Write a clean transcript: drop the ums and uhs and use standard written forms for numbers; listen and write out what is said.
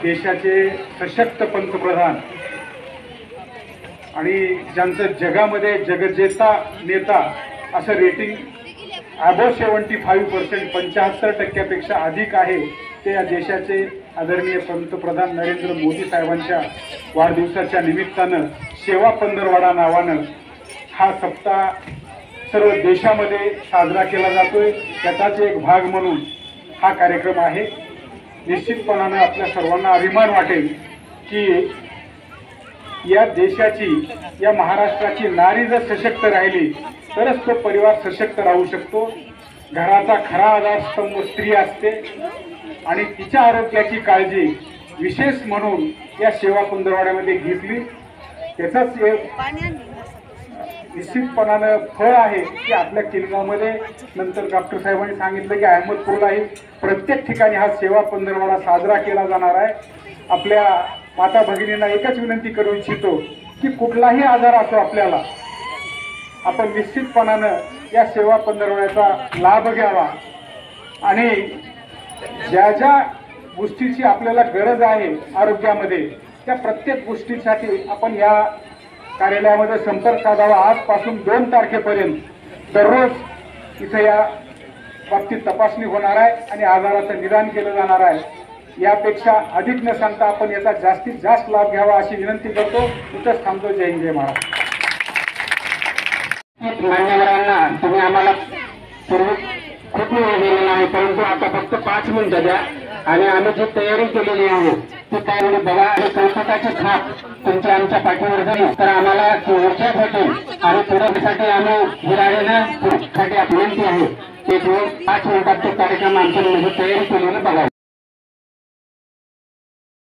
देशाचे सशक्त पंतप्रधान आणि ज्यांचं जगामध्ये जगजेता नेता असं रेटिंग अबोव 75% 75% अधिक आहे, ते या देशाचे आदरणीय पंतप्रधान नरेंद्र मोदी साहेबांच्या वाढदिवसाच्या निमित्तानं सेवा पंधरवडा नावानं हा सप्ताह सर्व देशामध्ये साजरा केला जातोय। त्याचाच एक भाग म्हणून हा कार्यक्रम आहे। निश्चितपणाने आपल्या सर्वांना अभिमान वाटेल की या देशाची, या महाराष्ट्राची नारी जर सशक्त राहिली तरच तो परिवार सशक्त राहू शकतो। घराचा खरा आधारस्तंभ स्त्री असते आणि तिच्या आरोग्याची काळजी विशेष म्हणून या सेवा पंधरवड्यामध्ये घेतली। त्याचाच एक निश्चितपणानं फळ आहे की आपल्या किनगावमध्ये नंतर डॉक्टर साहेबांनी सांगितलं की अहमदपूरलाही प्रत्येक ठिकाणी हा सेवा पंधरवडा साजरा केला जाणार आहे। आपल्या माता भगिनींना एकच विनंती करू इच्छितो की कुठलाही आजार असो आपल्याला, आपण निश्चितपणानं या सेवा पंधरवड्याचा लाभ घ्यावा आणि ज्या ज्या गोष्टीची आपल्याला गरज आहे आरोग्यामध्ये त्या प्रत्येक गोष्टीसाठी आपण या कार्यालयामध्ये संपर्क साधावा। आजपासून 2 तारखेपर्यंत दररोज इथे या बाबतीत तपासणी होणार आहे आणि आजाराचं निदान केलं जाणार आहे। यापेक्षा अधिक न सांगता आपण याचा जास्तीत जास्त लाभ घ्यावा अशी विनंती करतो। इथंच थांबतो। जय हिंद, जय महाराष्ट्र। मान्यवरांना तुम्ही आम्हाला पूर्वी खूप वेळ दिलेला आहे, परंतु आता फक्त 5 मिनिटं द्या आणि आम्ही जी तयारी केलेली आहे ती तयारी बघा आणि कौतुकाची थाप तुमच्या आमच्या पाठीवर झाली तर आम्हाला ऊर्जा भेटेल आणि पुढे आम्ही विराळेनं साठी विनंती आहे की 5 मिनिटात तो कार्यक्रम आमच्या तयारी केलेला बघा।